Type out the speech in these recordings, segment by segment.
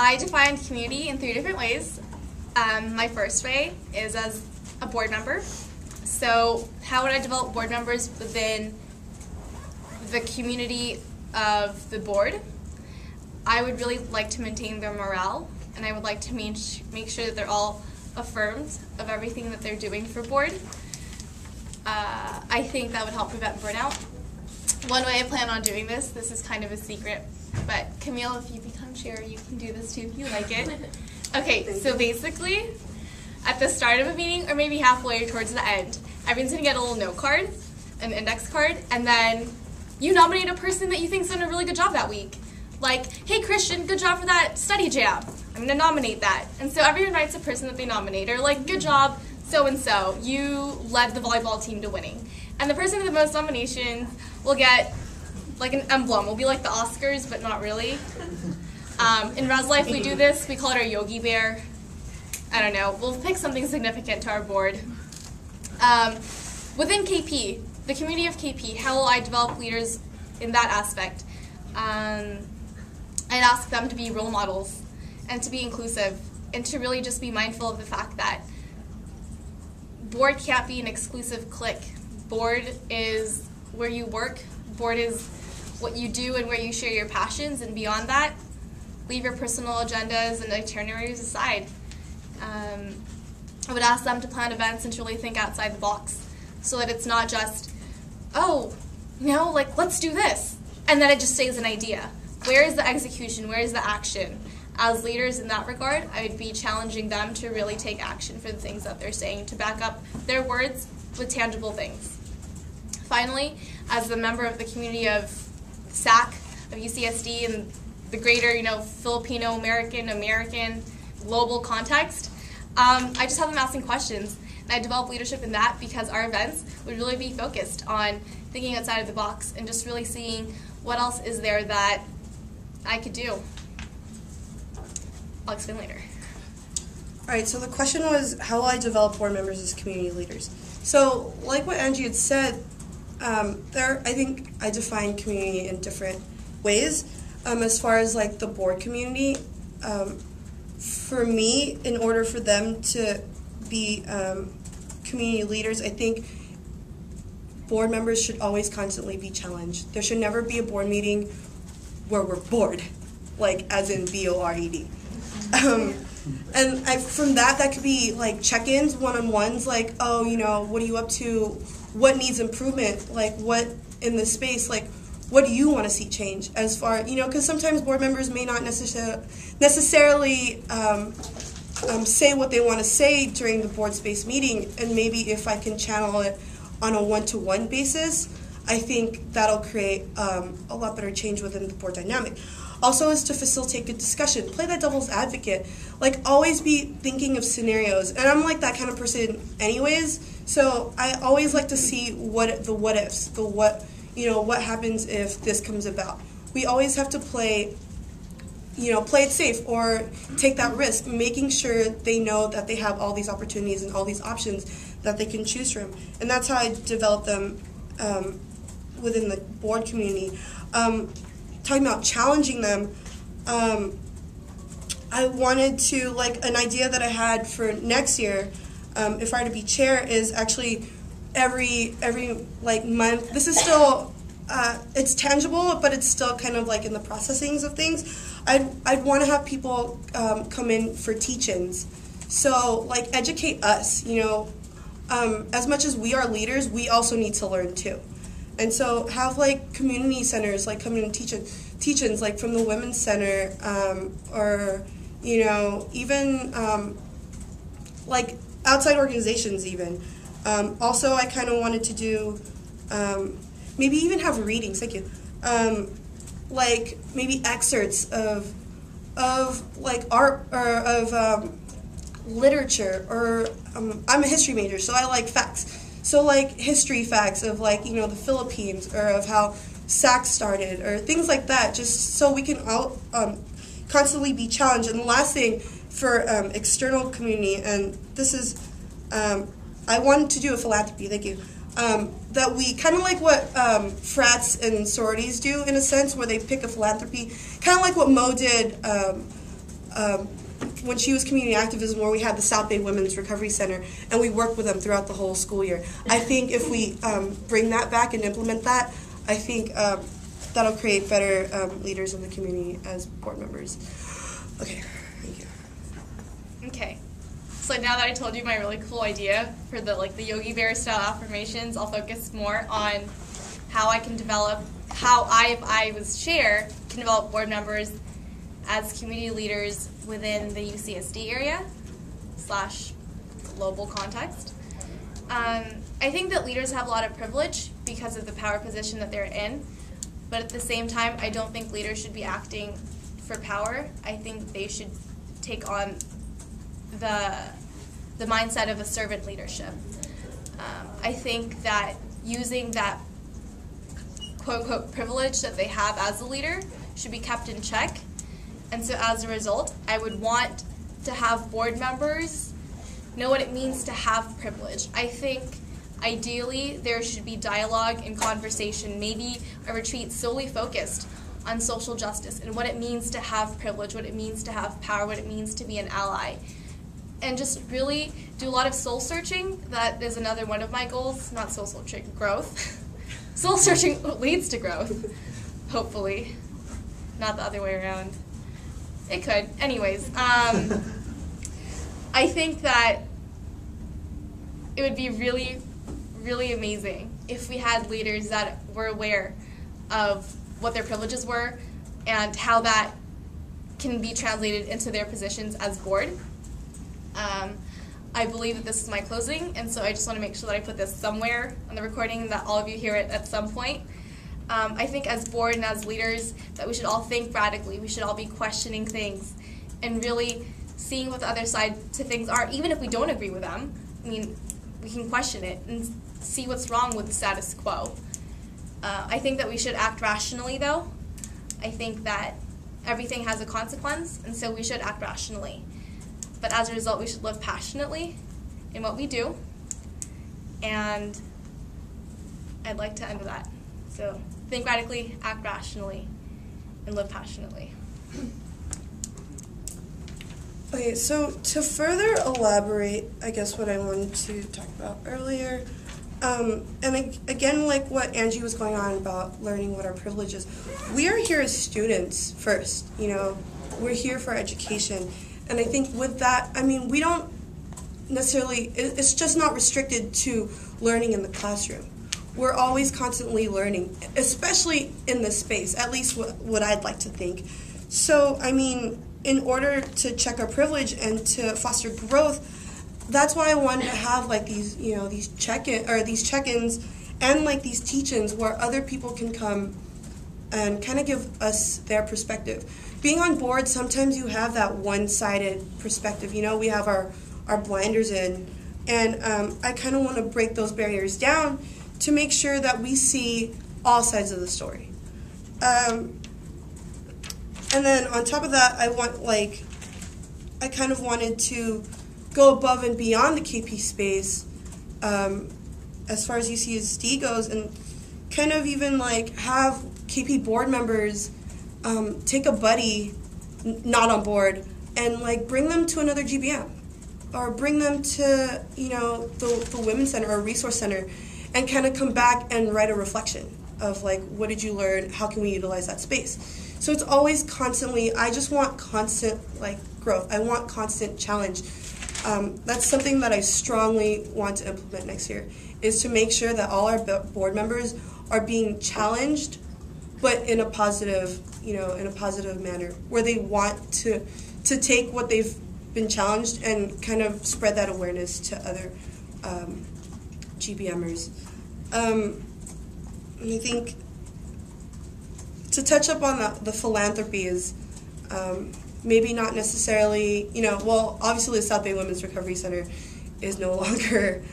I define community in 3 different ways. My first way is as a board member. So how would I develop board members within the community of the board? I would really like to maintain their morale, and I would like to make sure that they're all affirmed of everything that they're doing for board. I think that would help prevent burnout. One way I plan on doing this is kind of a secret, but Camille, if you become chair, you can do this too if you like it. Okay, so basically, at the start of a meeting, or maybe halfway towards the end, everyone's going to get a little note card, an index card, and then you nominate a person that you think's done a really good job that week. Like, hey Christian, good job for that study jam. I'm going to nominate that. And so everyone writes a person that they nominate, or like, good job, so-and-so, you led the volleyball team to winning. And the person with the most nominations will get like an emblem. Will be like the Oscars, but not really. In Res Life, we do this. We call it our yogi bear. I don't know. We'll pick something significant to our board. Within KP, the community of KP, how will I develop leaders in that aspect? I'd ask them to be role models and to be inclusive and to really just be mindful of the fact that board can't be an exclusive clique. Board is where you work. Board is what you do and where you share your passions, and beyond that, leave your personal agendas and itineraries aside. I would ask them to plan events and to really think outside the box so that it's not just, oh, you know, like, let's do this, and then it just stays an idea. Where is the execution? Where is the action? As leaders in that regard, I would be challenging them to really take action for the things that they're saying, to back up their words with tangible things. Finally, as a member of the community of SAAC, of UCSD, and the greater, Filipino American, global context, I just have them asking questions. And I develop leadership in that because our events would really be focused on thinking outside of the box and just really seeing what else is there that I could do. I'll explain later. All right, so the question was, how will I develop board members as community leaders? So, like what Angie had said, I think I define community in different ways. As far as like the board community, for me, in order for them to be community leaders, I think board members should always constantly be challenged. There should never be a board meeting where we're bored, like as in B-O-R-E-D. And from that could be like check-ins, one-on-ones, like, oh, what are you up to? What needs improvement? Like, what in the space? Like, what do you want to see change? As far, because sometimes board members may not necessarily say what they want to say during the board space meeting, and maybe if I can channel it on a one-to-one basis, I think that'll create a lot better change within the board dynamic. Also is to facilitate good discussion. Play that devil's advocate. Like, always be thinking of scenarios. And I'm like that kind of person anyways, so I always like to see what ifs, what happens if this comes about. We always have to play it safe or take that risk, making sure they know that they have all these opportunities and all these options that they can choose from. And that's how I develop them within the board community. Talking about challenging them, I wanted to, like, an idea that I had for next year, if I were to be chair, is actually every like month. This is still it's tangible, but it's still kind of like in the processings of things. I'd want to have people come in for teach-ins, so like educate us. As much as we are leaders, we also need to learn too. And so have like community centers like come in and teach-ins like from the Women's Center, or even like outside organizations even. Also, I kind of wanted to do maybe even have readings. Thank you. Like maybe excerpts of like art or of literature, or I'm a history major, so I like facts. So like history facts of like, the Philippines, or of how SAAC started, or things like that, just so we can all constantly be challenged. And the last thing for external community, and this is, I wanted to do a philanthropy, thank you, that we kind of like what frats and sororities do in a sense, where they pick a philanthropy, kind of like what Mo did when she was community activism, where we had the South Bay Women's Recovery Center, and we worked with them throughout the whole school year. I think if we bring that back and implement that, I think that'll create better leaders in the community as board members. Okay, thank you. Okay, so now that I told you my really cool idea for the Yogi Bear style affirmations, I'll focus more on how I can develop, how if I was chair, can develop board members as community leaders within the UCSD area / global context. I think that leaders have a lot of privilege because of the power position that they're in, but at the same time, I don't think leaders should be acting for power. I think they should take on the mindset of a servant leadership. I think that using that quote-unquote privilege that they have as a leader should be kept in check. And so as a result, I would want to have board members know what it means to have privilege. I think ideally there should be dialogue and conversation, maybe a retreat solely focused on social justice and what it means to have privilege, what it means to have power, what it means to be an ally. And just really do a lot of soul searching. That is another one of my goals, not soul searching, growth. Soul searching leads to growth, hopefully, not the other way around. It could. Anyways, I think that it would be really, really amazing if we had leaders that were aware of what their privileges were and how that can be translated into their positions as board. I believe that this is my closing, and so I just want to make sure that I put this somewhere on the recording and that all of you hear it at some point. I think as board and as leaders that we should all think radically. We should all be questioning things and really seeing what the other side to things are, even if we don't agree with them. I mean, we can question it and see what's wrong with the status quo. I think that we should act rationally, though. I think that everything has a consequence, and so we should act rationally. But as a result, we should live passionately in what we do, and I'd like to end with that. So think radically, act rationally, and live passionately. Okay, so to further elaborate, I guess what I wanted to talk about earlier, and again, like what Angie was going on about learning what our privilege is, we are here as students first, we're here for education. And I think with that, I mean, we don't necessarily, it's just not restricted to learning in the classroom. We're always constantly learning, especially in this space, at least what I'd like to think. So, I mean, in order to check our privilege and to foster growth, that's why I wanted to have like these, these check-ins and like these teach-ins where other people can come and kind of give us their perspective. Being on board, sometimes you have that one-sided perspective. We have our blinders in, and I kind of want to break those barriers down to make sure that we see all sides of the story. And then on top of that, I kind of wanted to go above and beyond the KP space as far as UCSD goes, and kind of even like have KP board members take a buddy not on board and like bring them to another GBM or bring them to the Women's Center or Resource Center and kind of come back and write a reflection of like, what did you learn, how can we utilize that space. So it's always constantly, I just want constant like growth, I want constant challenge. That's something that I strongly want to implement next year, is to make sure that all our board members are being challenged, but in a positive, in a positive manner, where they want to take what they've been challenged and kind of spread that awareness to other GBMers. I think to touch up on the philanthropy is maybe not necessarily, well, obviously the South Bay Women's Recovery Center is no longer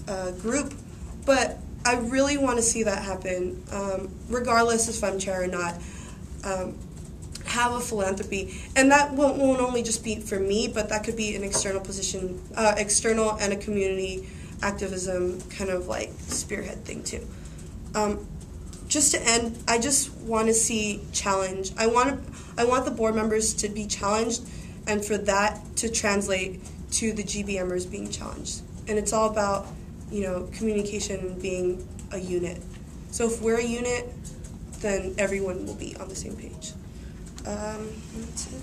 a group, but I really want to see that happen, regardless if I'm chair or not. Have a philanthropy, and that won't only just be for me, but that could be an external position, external and a community activism kind of like spearhead thing too. just to end, I just want to see challenge. I want the board members to be challenged, and for that to translate to the GBMers being challenged. And it's all about, communication being a unit. So if we're a unit, then everyone will be on the same page. That's it.